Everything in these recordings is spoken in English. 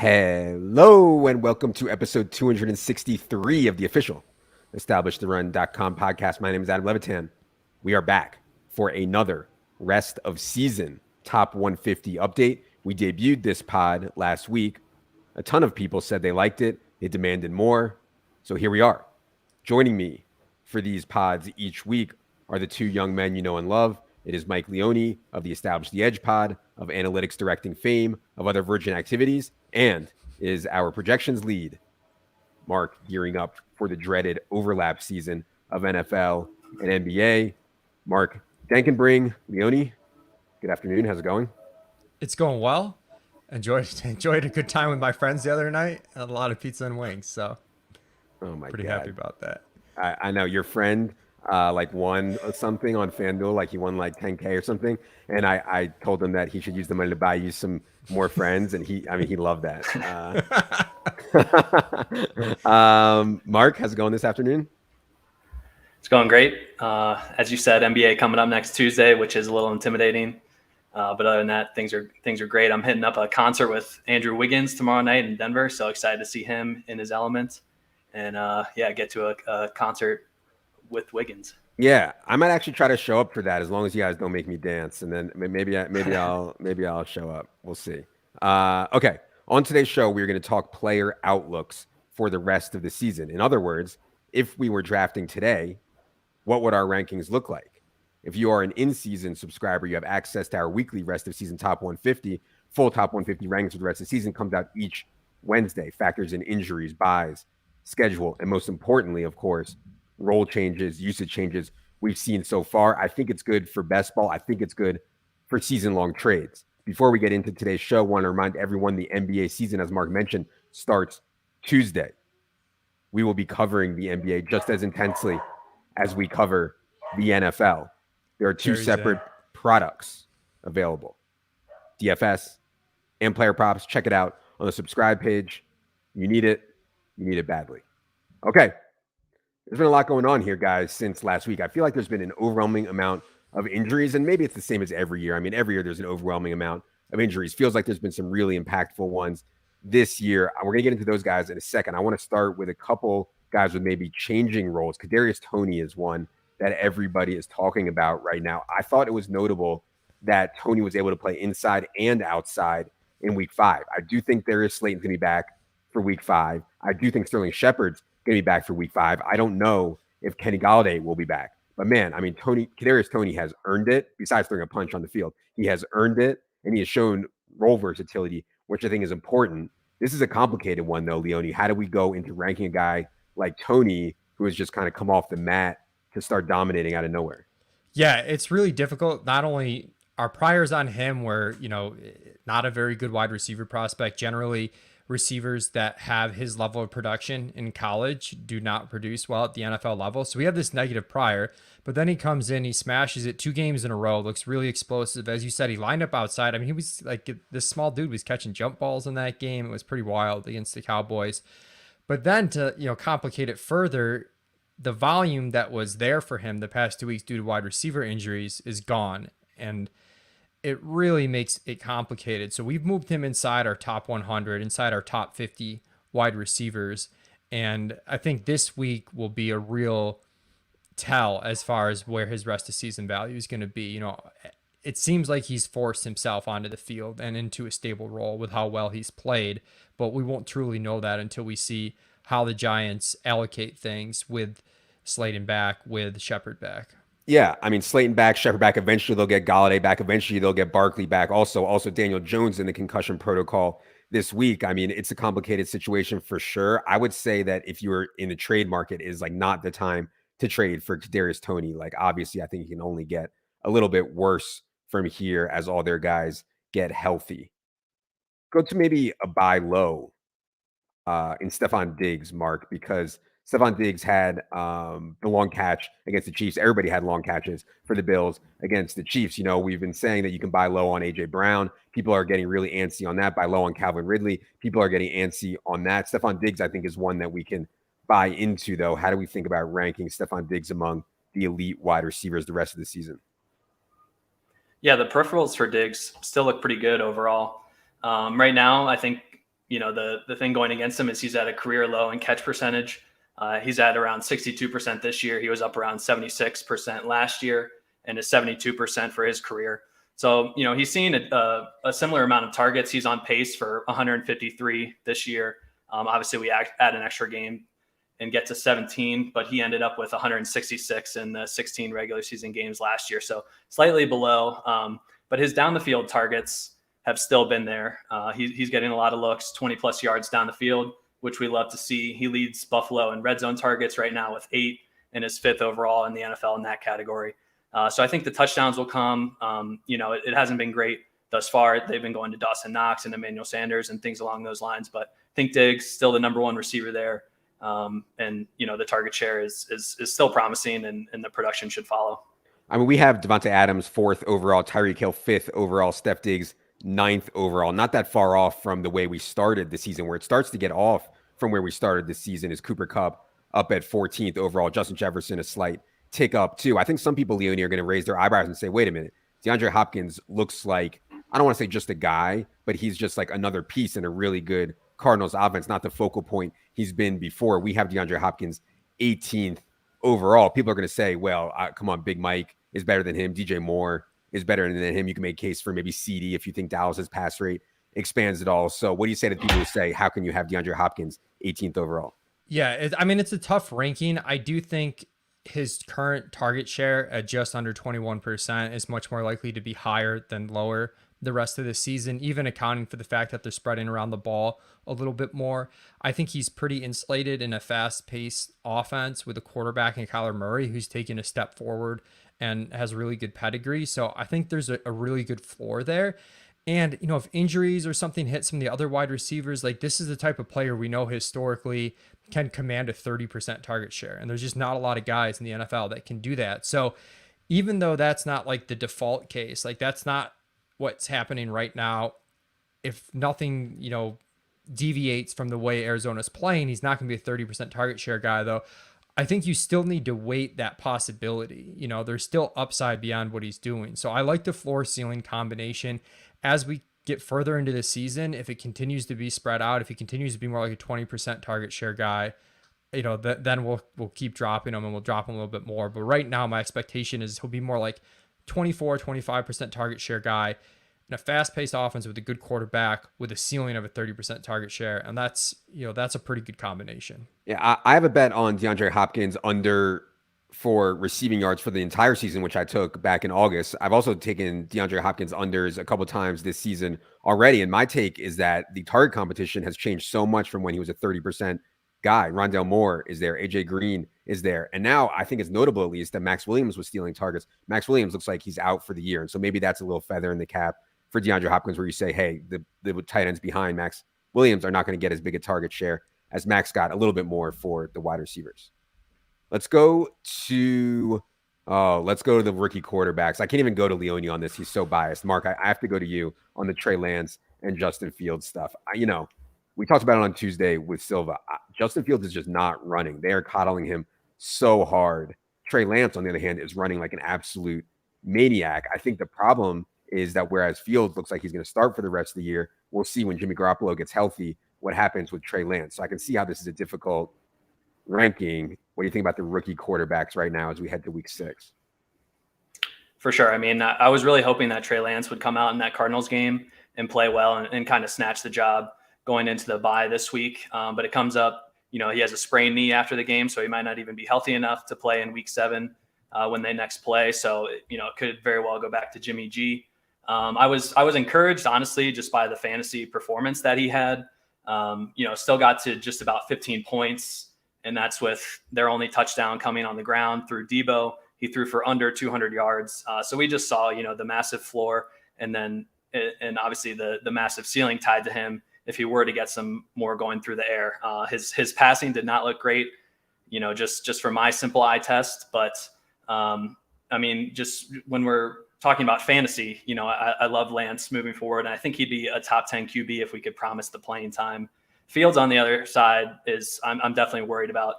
Hello and welcome to episode 263 of the official EstablishTheRun.com podcast. My name is Adam Levitan. We are back for another rest of season top 150 update. We debuted this pod last week. A ton of people said they liked it. They demanded more. So here we are. Joining me for these pods each week are the two young men you know and love. It is Mike Leone of the Establish the Edge pod, of analytics directing fame, of other Virgin activities, and is our projections lead, Mark, gearing up for the dreaded overlap season of NFL and NBA. Mark Dankenbring, Leone, good afternoon. How's it going? It's going well. Enjoyed a good time with my friends the other night. Had a lot of pizza and wings, so Oh my pretty happy God. about that. I know your friend like won something on FanDuel, like he won like 10K or something. And I told him that he should use the money to buy you some more friends. And he loved that. Mark, how's it going this afternoon? It's going great. As you said, NBA coming up next Tuesday, which is a little intimidating. But other than that, things are great. I'm hitting up a concert with Andrew Wiggins tomorrow night in Denver. So excited to see him in his element. And get to a concert with Wiggins. Yeah, I might actually try to show up for that as long as you guys don't make me dance, and then maybe I'll show up. We'll see. Okay, on today's show, we're going to talk player outlooks for the rest of the season. In other words, if we were drafting today, what would our rankings look like? If you are an in-season subscriber, you have access to our weekly rest of season top 150. Full top 150 rankings for the rest of the season comes out each Wednesday. Factors in injuries, buys, schedule, and most importantly, of course, role changes, usage changes we've seen so far. I think it's good for best ball. I think it's good for season-long trades. Before we get into today's show, I want to remind everyone the NBA season, as Mark mentioned, starts Tuesday. We will be covering the NBA just as intensely as we cover the NFL. There are two separate products available, DFS and player props. Check it out on the subscribe page. You need it. You need it badly. Okay. There's been a lot going on here, guys, since last week. I feel like there's been an overwhelming amount of injuries, and maybe it's the same as every year. I mean, every year there's an overwhelming amount of injuries. Feels like there's been some really impactful ones this year. We're going to get into those guys in a second. I want to start with a couple guys with maybe changing roles. Cadarius Tony is one that everybody is talking about right now. I thought it was notable that Tony was able to play inside and outside in week 5. I do think Darius Slayton's going to be back for week 5. I do think Sterling Shepard's going to be back for week 5. I don't know if Kenny Golladay will be back. But man, I mean, Cadarius Tony has earned it. Besides throwing a punch on the field, he has earned it, and he has shown role versatility, which I think is important. This is a complicated one, though, Leone. How do we go into ranking a guy like Tony, who has just kind of come off the mat to start dominating out of nowhere? Yeah, it's really difficult. Not only our priors on him were, not a very good wide receiver prospect. Generally, receivers that have his level of production in college do not produce well at the NFL level. So we have this negative prior, but then he comes in, he smashes it 2 games in a row, looks really explosive. As you said, he lined up outside. I mean, he was like, this small dude was catching jump balls in that game. It was pretty wild against the Cowboys. But then to, complicate it further, the volume that was there for him the past 2 weeks due to wide receiver injuries is gone. And it really makes it complicated. So we've moved him inside our top 100, inside our top 50 wide receivers. And I think this week will be a real tell as far as where his rest of season value is going to be. It seems like he's forced himself onto the field and into a stable role with how well he's played, but we won't truly know that until we see how the Giants allocate things with Slayton back, with Shepard back. Yeah, I mean, Slayton back, Shepard back. Eventually, they'll get Golladay back. Eventually, they'll get Barkley back. Also Daniel Jones in the concussion protocol this week. I mean, it's a complicated situation for sure. I would say that if you were in the trade market, is like not the time to trade for Cadarius Tony. Like, obviously, I think he can only get a little bit worse from here as all their guys get healthy. Go to maybe a buy low in Stefon Diggs, Mark, because Stefon Diggs had the long catch against the Chiefs. Everybody had long catches for the Bills against the Chiefs. We've been saying that you can buy low on A.J. Brown. People are getting really antsy on that. Buy low on Calvin Ridley. People are getting antsy on that. Stefon Diggs, I think, is one that we can buy into, though. How do we think about ranking Stefon Diggs among the elite wide receivers the rest of the season? Yeah, the peripherals for Diggs still look pretty good overall. Right now, I think the thing going against him is he's at a career low in catch percentage. He's at around 62% this year. He was up around 76% last year and is 72% for his career. So, he's seen a similar amount of targets. He's on pace for 153 this year. Obviously, we add an extra game and get to 17, but he ended up with 166 in the 16 regular season games last year. So slightly below, but his down the field targets have still been there. He's getting a lot of looks, 20 plus yards down the field, which we love to see. He leads Buffalo in red zone targets right now with 8 and is 5th overall in the NFL in that category. So I think the touchdowns will come. It hasn't been great thus far. They've been going to Dawson Knox and Emmanuel Sanders and things along those lines, but I think Diggs still the number one receiver there. The target share is still promising and the production should follow. I mean, we have Devonta Adams 4th overall, Tyreek Hill 5th overall, Steph Diggs 9th overall. Not that far off from the way we started the season. Where it starts to get off from where we started this season is Cooper Kupp up at 14th overall. Justin Jefferson a slight tick up too. I think some people, Leone, are going to raise their eyebrows and say, wait a minute, DeAndre Hopkins looks like, I don't want to say just a guy, but he's just like another piece in a really good Cardinals offense, not the focal point he's been before. We have DeAndre Hopkins 18th overall. People are going to say, well, come on, Big Mike is better than him. DJ Moore is better than him. You can make a case for maybe CD if you think Dallas's pass rate expands at all. So what do you say to people who say, how can you have DeAndre Hopkins 18th overall? Yeah, it's a tough ranking. I do think his current target share at just under 21% is much more likely to be higher than lower the rest of the season, even accounting for the fact that they're spreading around the ball a little bit more. I think he's pretty insulated in a fast-paced offense with a quarterback in Kyler Murray who's taken a step forward and has really good pedigree. So I think there's a really good floor there. And, if injuries or something hit some of the other wide receivers, like this is the type of player we know historically can command a 30% target share. And there's just not a lot of guys in the NFL that can do that. So even though that's not like the default case, like that's not what's happening right now, if nothing, deviates from the way Arizona's playing, he's not going to be a 30% target share guy, though. I think you still need to weight that possibility. There's still upside beyond what he's doing. So I like the floor ceiling combination as we get further into the season. If it continues to be spread out, if he continues to be more like a 20% target share guy, then we'll keep dropping him and we'll drop him a little bit more. But right now, my expectation is he'll be more like 25% target share guy in a fast-paced offense with a good quarterback with a ceiling of a 30% target share. And that's a pretty good combination. Yeah, I have a bet on DeAndre Hopkins under for receiving yards for the entire season, which I took back in August. I've also taken DeAndre Hopkins unders a couple times this season already. And my take is that the target competition has changed so much from when he was a 30% guy. Rondale Moore is there. AJ Green is there. And now I think it's notable, at least, that Max Williams was stealing targets. Max Williams looks like he's out for the year. And so maybe that's a little feather in the cap for DeAndre Hopkins, where you say, hey, the tight ends behind Max Williams are not going to get as big a target share as Max got, a little bit more for the wide receivers. Let's go to the rookie quarterbacks. I can't even go to Leone on this. He's so biased. Mark, I have to go to you on the Trey Lance and Justin Fields stuff. We talked about it on Tuesday with Silva. Justin Fields is just not running. They are coddling him so hard. Trey Lance, on the other hand, is running like an absolute maniac. I think the problem is that whereas Fields looks like he's going to start for the rest of the year, we'll see when Jimmy Garoppolo gets healthy what happens with Trey Lance. So I can see how this is a difficult ranking. What do you think about the rookie quarterbacks right now as we head to week 6? For sure. I was really hoping that Trey Lance would come out in that Cardinals game and play well and kind of snatch the job going into the bye this week. But it comes up, he has a sprained knee after the game, so he might not even be healthy enough to play in week 7 when they next play. So, it could very well go back to Jimmy G. I was encouraged, honestly, just by the fantasy performance that he had. Still got to just about 15 points, and that's with their only touchdown coming on the ground through Debo. He threw for under 200 yards. So we just saw, the massive floor and obviously the massive ceiling tied to him if he were to get some more going through the air. His passing did not look great, just from my simple eye test. But, just when we're talking about fantasy, I love Lance moving forward. And I think he'd be a top 10 QB if we could promise the playing time. Fields on the other side I'm definitely worried about.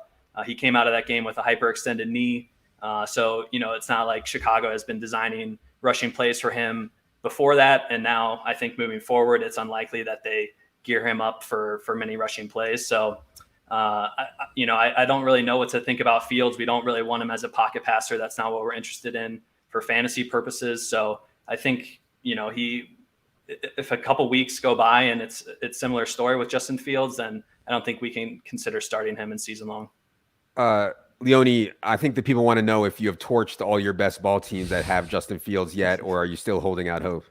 He came out of that game with a hyperextended knee. So, it's not like Chicago has been designing rushing plays for him before that. And now I think moving forward, it's unlikely that they gear him up for many rushing plays. So, I don't really know what to think about Fields. We don't really want him as a pocket passer. That's not what we're interested in for fantasy purposes. So I think, if a couple weeks go by and it's similar story with Justin Fields, then I don't think we can consider starting him in season long. Leone, I think that people want to know if you have torched all your best ball teams that have Justin Fields yet, or are you still holding out hope?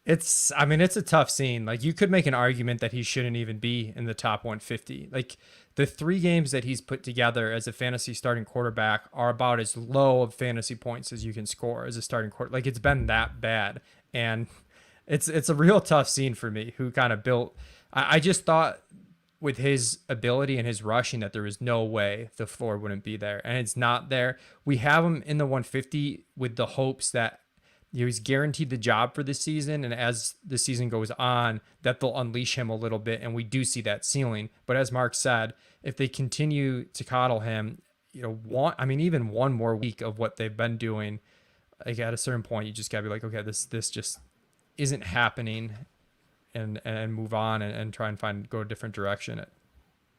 It's a tough scene. Like, you could make an argument that he shouldn't even be in the top 150. Like, the 3 games that he's put together as a fantasy starting quarterback are about as low of fantasy points as you can score as a starting quarterback. Like, it's been that bad. And it's a real tough scene for me, who kind of built, I just thought with his ability and his rushing that there was no way the floor wouldn't be there. And it's not there. We have him in the 150 with the hopes that he's guaranteed the job for this season, and as the season goes on, that they'll unleash him a little bit, and we do see that ceiling. But as Mark said, if they continue to coddle him, even one more week of what they've been doing, like, at a certain point, you just gotta be like, okay, this just isn't happening, and move on and try and go a different direction.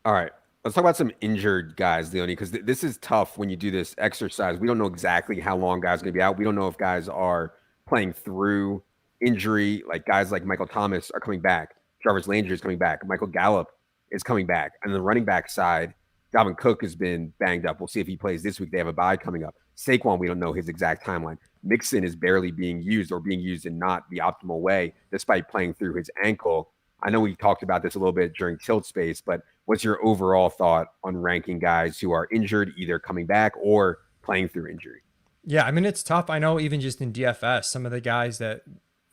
All right. Let's talk about some injured guys, Leone, because this is tough when you do this exercise. We don't know exactly how long guys are going to be out. We don't know if guys are playing through injury. Like, guys like Michael Thomas are coming back. Jarvis Landry is coming back. Michael Gallup is coming back. And the running back side, Dalvin Cook has been banged up. We'll see if he plays this week. They have a bye coming up. Saquon, we don't know his exact timeline. Mixon is barely being used, or being used in not the optimal way, despite playing through his ankle. I know we talked about this a little bit during Tilt Space, but what's your overall thought on ranking guys who are injured, either coming back or playing through injury? Yeah, it's tough. I know even just in DFS, some of the guys that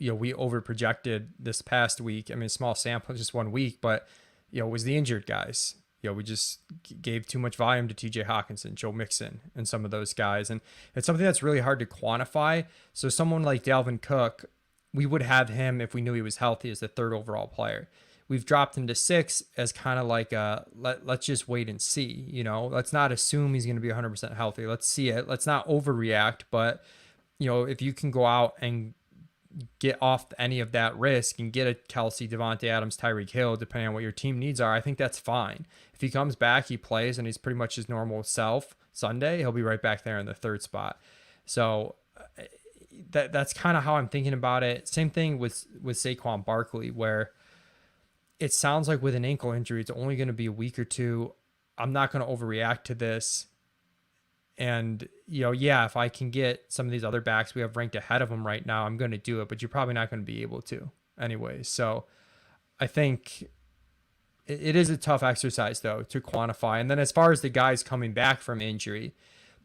we overprojected this past week. Small sample, just 1 week, but was the injured guys. We just gave too much volume to TJ Hawkinson, Joe Mixon, and some of those guys. And it's something that's really hard to quantify. So someone like Dalvin Cook, we would have him if we knew he was healthy as the 3rd overall player. We've dropped him to 6 as kind of like let's just wait and see. Let's not assume he's going to be 100% healthy. Let's see it. Let's not overreact. But if you can go out and get off any of that risk and get a Kelsey, Devonta Adams, Tyreek Hill, depending on what your team needs are, I think that's fine. If he comes back, he plays, and he's pretty much his normal self Sunday, he'll be right back there in the 3rd spot. So that's kind of how I'm thinking about it. Same thing with Saquon Barkley, where it sounds like with an ankle injury, it's only going to be a week or 2. I'm not going to overreact to this. And, if I can get some of these other backs we have ranked ahead of them right now, I'm going to do it, but you're probably not going to be able to anyway. So I think it is a tough exercise, though, to quantify. And then as far as the guys coming back from injury,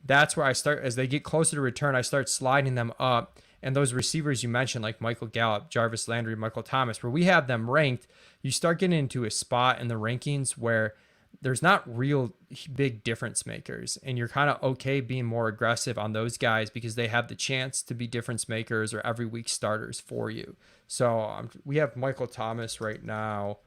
that's where I start, as they get closer to return, I start sliding them up. And those receivers you mentioned, like Michael Gallup, Jarvis Landry, Michael Thomas, where we have them ranked, you start getting into a spot in the rankings where there's not real big difference makers, and you're kind of okay being more aggressive on those guys because they have the chance to be difference makers or every week starters for you. So we have Michael Thomas right now.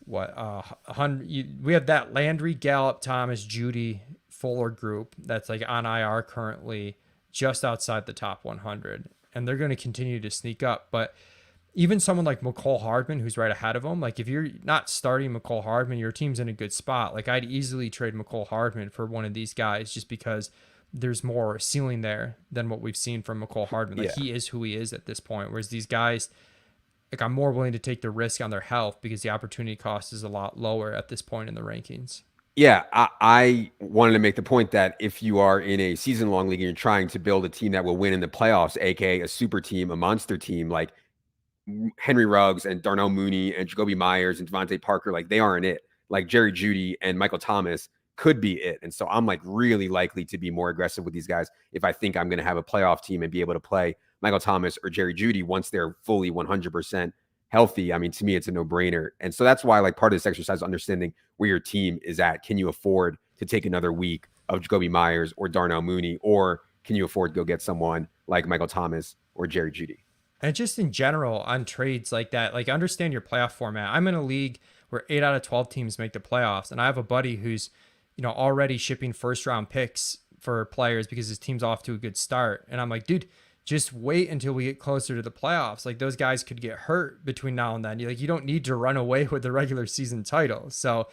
We have that Landry, Gallup, Thomas, Judy, Fuller group that's like on IR currently, just outside the top 100, and they're going to continue to sneak up. But even someone like McCole Hardman, who's right ahead of him, like, if you're not starting McCole Hardman, your team's in a good spot. Like, I'd easily trade McCole Hardman for one of these guys just because there's more ceiling there than what we've seen from McCole Hardman. Like, he is who he is at this point. Whereas these guys, like, I'm more willing to take the risk on their health because the opportunity cost is a lot lower at this point in the rankings. Yeah, I wanted to make the point that if you are in a season-long league and you're trying to build a team that will win in the playoffs, aka a super team, a monster team, like Henry Ruggs and Darnell Mooney and Jacoby Myers and Devontae Parker, like, they aren't it. Like, Jerry Jeudy and Michael Thomas could be it. And so I'm like really likely to be more aggressive with these guys if I think I'm going to have a playoff team and be able to play Michael Thomas or Jerry Jeudy once they're fully 100% healthy. To me, it's a no-brainer. And so that's why, like, part of this exercise, understanding where your team is at. Can you afford to take another week of Jacoby Myers or Darnell Mooney, or can you afford to go get someone like Michael Thomas or Jerry Jeudy? And just in general on trades like that, like, understand your playoff format. I'm in a league where 8 out of 12 teams make the playoffs, and I have a buddy who's, already shipping 1st-round picks for players because his team's off to a good start. And I'm like, dude, just wait until we get closer to the playoffs. Like those guys could get hurt between now and then. You don't need to run away with the regular season title. So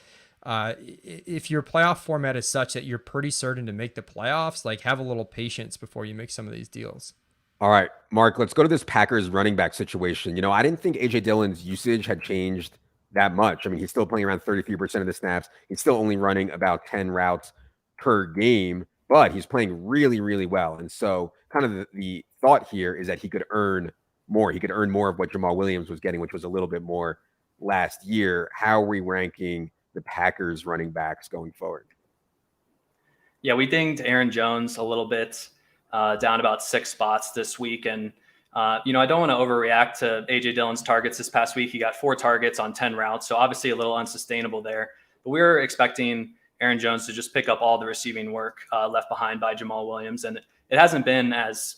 if your playoff format is such that you're pretty certain to make the playoffs, like have a little patience before you make some of these deals. All right, Mark, let's go to this Packers running back situation. I didn't think A.J. Dillon's usage had changed that much. I mean, he's still playing around 33% of the snaps. He's still only running about 10 routes per game, but he's playing really, really well. And so kind of the thought here is that he could earn more. He could earn more of what Jamal Williams was getting, which was a little bit more last year. How are we ranking the Packers running backs going forward? Yeah, we dinged Aaron Jones a little bit, down about 6 spots this week. And, I don't want to overreact to A.J. Dillon's targets this past week. He got 4 targets on 10 routes, so obviously a little unsustainable there. But we were expecting Aaron Jones to just pick up all the receiving work left behind by Jamal Williams. And it hasn't been as,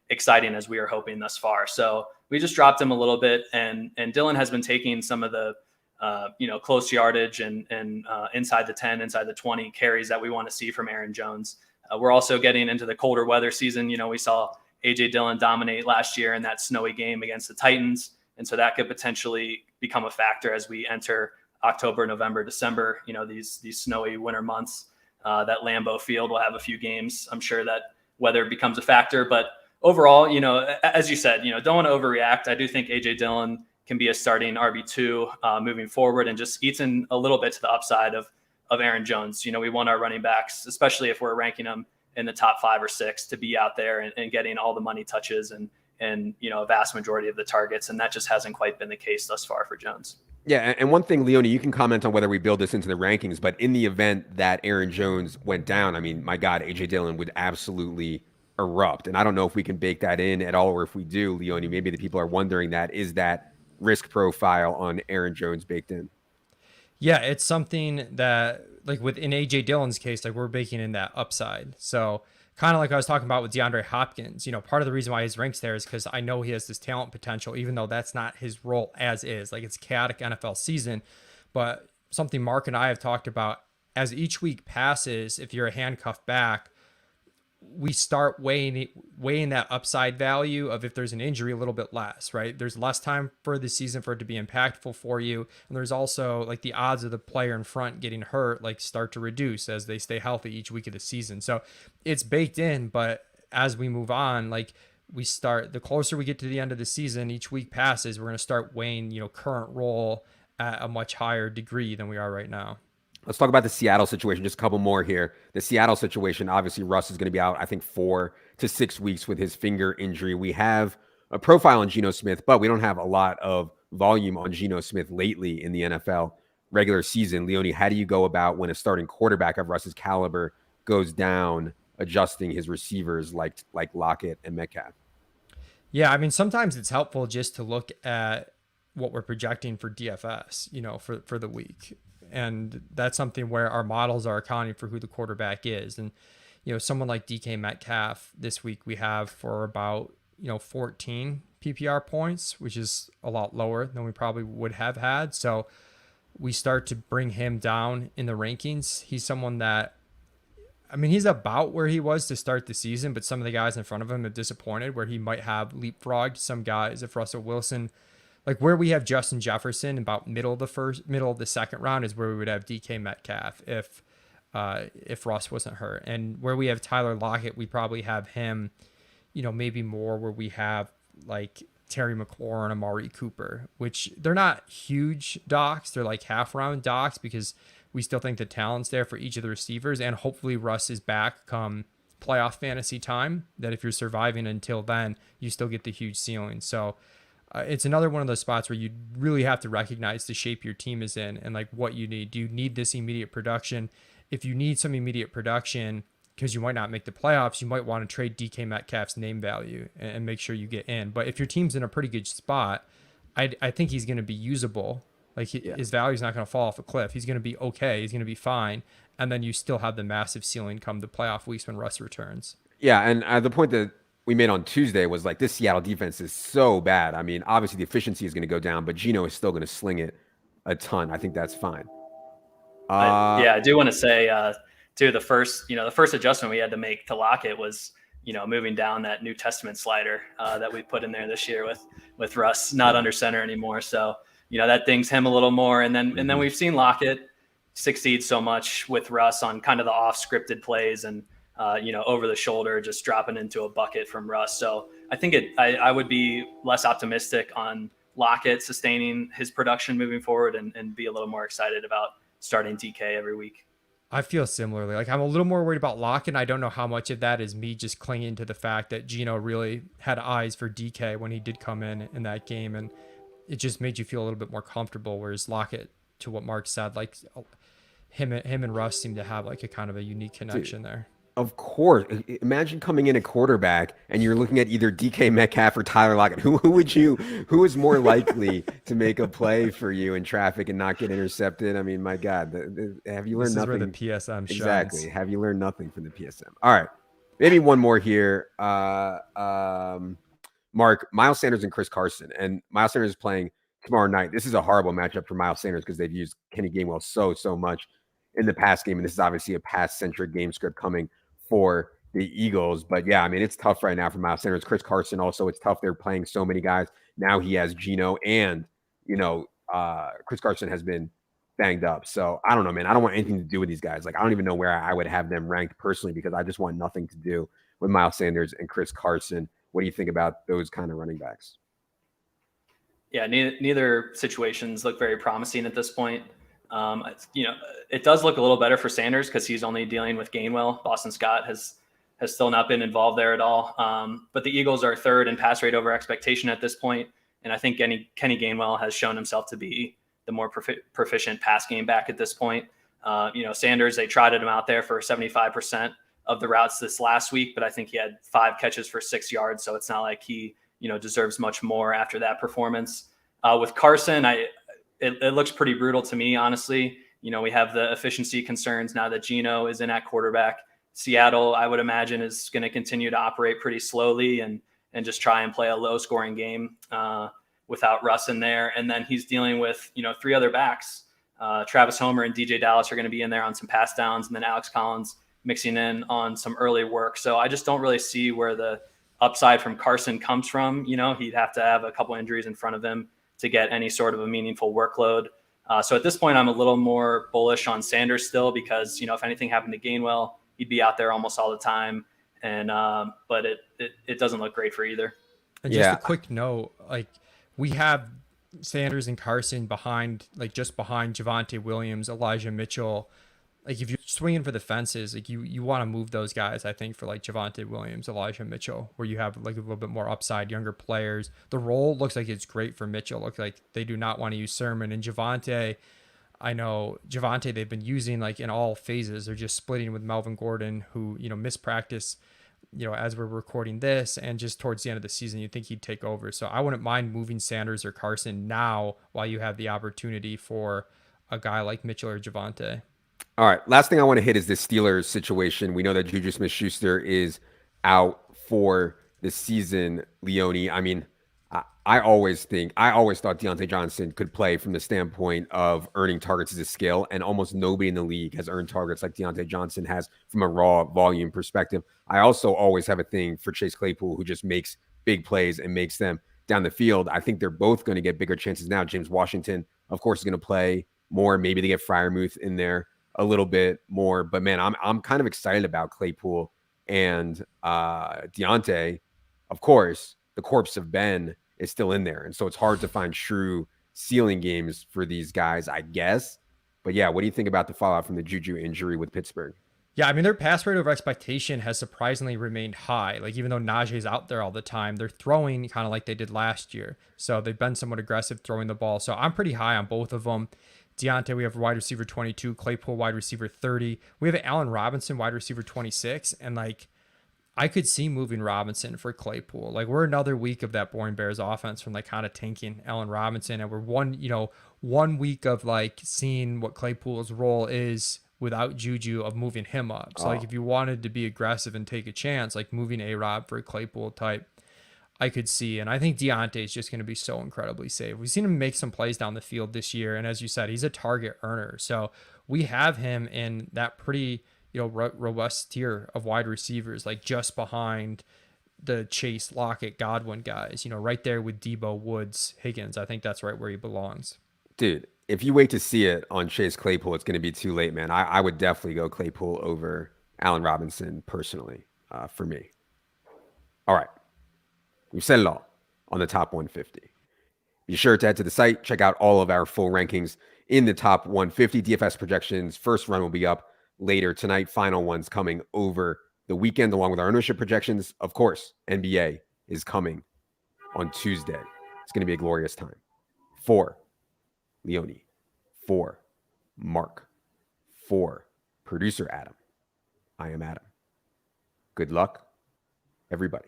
exciting as we were hoping thus far. So we just dropped him a little bit. And Dillon has been taking some of the, close yardage and inside the 10, inside the 20 carries that we want to see from Aaron Jones. We're also getting into the colder weather season. We saw A.J. Dillon dominate last year in that snowy game against the Titans. And so that could potentially become a factor as we enter October, November, December, these snowy winter months. That Lambeau Field will have a few games. I'm sure that weather becomes a factor. But overall, as you said, don't want to overreact. I do think A.J. Dillon can be a starting RB2 moving forward and just eats in a little bit to the upside of Aaron Jones. We want our running backs, especially if we're ranking them in the top 5 or 6, to be out there and getting all the money touches and a vast majority of the targets. And that just hasn't quite been the case thus far for Jones. Yeah, and one thing, Leone, you can comment on whether we build this into the rankings, but in the event that Aaron Jones went down, I mean, my God, A.J. Dillon would absolutely erupt. And I don't know if we can bake that in at all, or if we do, Leone, maybe the people are wondering that. Is that risk profile on Aaron Jones baked in? Yeah, it's something that, like within A.J. Dillon's case, like we're baking in that upside. So kind of like I was talking about with DeAndre Hopkins, part of the reason why his rank's there is because I know he has this talent potential, even though that's not his role as is. Like it's chaotic NFL season, but something Mark and I have talked about, as each week passes, if you're a handcuffed back, we start weighing that upside value of if there's an injury a little bit less, right? There's less time for the season for it to be impactful for you. And there's also like the odds of the player in front getting hurt, like start to reduce as they stay healthy each week of the season. So it's baked in, but as we move on, like the closer we get to the end of the season, each week passes, we're going to start weighing, current role at a much higher degree than we are right now. Let's talk about the Seattle situation. Just a couple more here. The Seattle situation, obviously, Russ is going to be out, I think, 4 to 6 weeks with his finger injury. We have a profile on Geno Smith, but we don't have a lot of volume on Geno Smith lately in the NFL regular season. Leone, how do you go about when a starting quarterback of Russ's caliber goes down, adjusting his receivers like Lockett and Metcalf? Yeah, I mean, sometimes it's helpful just to look at what we're projecting for DFS, for the week. And that's something where our models are accounting for who the quarterback is. And, someone like DK Metcalf this week we have for about, 14 PPR points, which is a lot lower than we probably would have had. So we start to bring him down in the rankings. He's someone that, I mean, he's about where he was to start the season, but some of the guys in front of him have disappointed, where he might have leapfrogged some guys. If Russell Wilson, like where we have Justin Jefferson, about middle of the second round is where we would have DK Metcalf if Russ wasn't hurt. And where we have Tyler Lockett, we probably have him, maybe more where we have like Terry McLaurin, Amari Cooper, which they're not huge docks. They're like half round docks because we still think the talent's there for each of the receivers. And hopefully Russ is back come playoff fantasy time, that if you're surviving until then, you still get the huge ceiling. So it's another one of those spots where you really have to recognize the shape your team is in and like what you need. Do you need this immediate production? If you need some immediate production because you might not make the playoffs, you might want to trade DK Metcalf's name value and make sure you get in. But if your team's in a pretty good spot, I think he's going to be usable. Like his value is not going to fall off a cliff. He's going to be okay. He's going to be fine. And then you still have the massive ceiling come the playoff weeks when Russ returns. Yeah, and the point that we made on Tuesday was like, this Seattle defense is so bad. I mean, obviously the efficiency is going to go down, but Geno is still going to sling it a ton. I think that's fine. I do want to say too, the first adjustment we had to make to Lockett was moving down that New Testament slider that we put in there this year with Russ not under center anymore. So, that dings him a little more. And then we've seen Lockett succeed so much with Russ on kind of the off scripted plays and, over the shoulder, just dropping into a bucket from Russ. So I think I would be less optimistic on Lockett sustaining his production moving forward and be a little more excited about starting DK every week. I feel similarly. Like I'm a little more worried about Lockett. I don't know how much of that is me just clinging to the fact that Geno really had eyes for DK when he did come in that game, and it just made you feel a little bit more comfortable. Whereas Lockett, to what Mark said, like him and Russ seem to have like a kind of a unique connection there. Of course. Imagine coming in a quarterback and you're looking at either DK Metcalf or Tyler Lockett. Who is more likely to make a play for you in traffic and not get intercepted? I mean, my God, have you learned nothing? This is where the PSM shines. Exactly. Have you learned nothing from the PSM? All right. Maybe one more here. Mark, Miles Sanders and Chris Carson. And Miles Sanders is playing tomorrow night. This is a horrible matchup for Miles Sanders because they've used Kenny Gainwell so much in the pass game. And this is obviously a pass-centric game script coming for the Eagles. But yeah, I mean, it's tough right now for Miles Sanders. Chris Carson also, it's tough. They're playing so many guys. Now he has Geno and, Chris Carson has been banged up. So I don't know, man. I don't want anything to do with these guys. Like, I don't even know where I would have them ranked personally because I just want nothing to do with Miles Sanders and Chris Carson. What do you think about those kind of running backs? Yeah, neither situations look very promising at this point. It does look a little better for Sanders because he's only dealing with Gainwell. Boston Scott has still not been involved there at all. But the Eagles are third in pass rate over expectation at this point. And I think Kenny Gainwell has shown himself to be the more proficient pass game back at this point. Sanders, they trotted him out there for 75% of the routes this last week, but I think he had 5 catches for 6 yards. So it's not like he, deserves much more after that performance. With Carson, it looks pretty brutal to me, honestly. We have the efficiency concerns now that Geno is in at quarterback. Seattle, I would imagine, is going to continue to operate pretty slowly and just try and play a low-scoring game without Russ in there. And then he's dealing with, 3 other backs. Travis Homer and DJ Dallas are going to be in there on some pass downs, and then Alex Collins mixing in on some early work. So I just don't really see where the upside from Carson comes from. He'd have to have a couple injuries in front of him to get any sort of a meaningful workload. So at this point, I'm a little more bullish on Sanders still because, if anything happened to Gainwell, he'd be out there almost all the time. And but it doesn't look great for either. And just a quick note, like we have Sanders and Carson just behind Javonte Williams, Elijah Mitchell. Like if you're swinging for the fences, like you want to move those guys, I think, for like Javonte Williams, Elijah Mitchell, where you have like a little bit more upside, younger players. The role looks like it's great for Mitchell. Looks like they do not want to use Sermon. And Javonte, I know Javonte they've been using like in all phases. They're just splitting with Melvin Gordon, who, missed practice, as we're recording this, and just towards the end of the season, you'd think he'd take over. So I wouldn't mind moving Sanders or Carson now while you have the opportunity for a guy like Mitchell or Javonte. All right. Last thing I want to hit is the Steelers situation. We know that Juju Smith-Schuster is out for the season, Leone. I mean, I always thought Deontay Johnson could play from the standpoint of earning targets as a skill, and almost nobody in the league has earned targets like Deontay Johnson has from a raw volume perspective. I also always have a thing for Chase Claypool, who just makes big plays and makes them down the field. I think they're both going to get bigger chances now. James Washington, of course, is going to play more. Maybe they get Freiermuth in there a little bit more, but man, I'm kind of excited about Claypool and Deontay. Of course, the corpse of Ben is still in there, and so it's hard to find true ceiling games for these guys, I guess. But yeah, what do you think about the fallout from the Juju injury with Pittsburgh? Yeah, I mean, their pass rate over expectation has surprisingly remained high. Like, even though Najee's out there all the time, they're throwing kind of like they did last year. So they've been somewhat aggressive throwing the ball. So I'm pretty high on both of them. Deontay, we have wide receiver 22, Claypool, wide receiver 30. We have Allen Robinson, wide receiver 26. And like, I could see moving Robinson for Claypool. Like, we're another week of that boring Bears offense from like kind of tanking Allen Robinson. And we're one week of like seeing what Claypool's role is without Juju, of moving him up. So like, if you wanted to be aggressive and take a chance, like moving A-Rob for a Claypool type, I could see. And I think Deontay is just going to be so incredibly safe. We've seen him make some plays down the field this year. And as you said, he's a target earner. So we have him in that pretty, robust tier of wide receivers, like just behind the Chase, Lockett, Godwin guys, right there with Debo, Woods, Higgins. I think that's right where he belongs. Dude, if you wait to see it on Chase Claypool, it's going to be too late, man. I would definitely go Claypool over Allen Robinson personally, for me. All right. We've said it all on the top 150. Be sure to head to the site, check out all of our full rankings in the top 150. DFS projections, first run will be up later tonight. Final ones coming over the weekend, along with our ownership projections. Of course, NBA is coming on Tuesday. It's going to be a glorious time. For Leone, for Mark, for producer Adam, I am Adam. Good luck, everybody.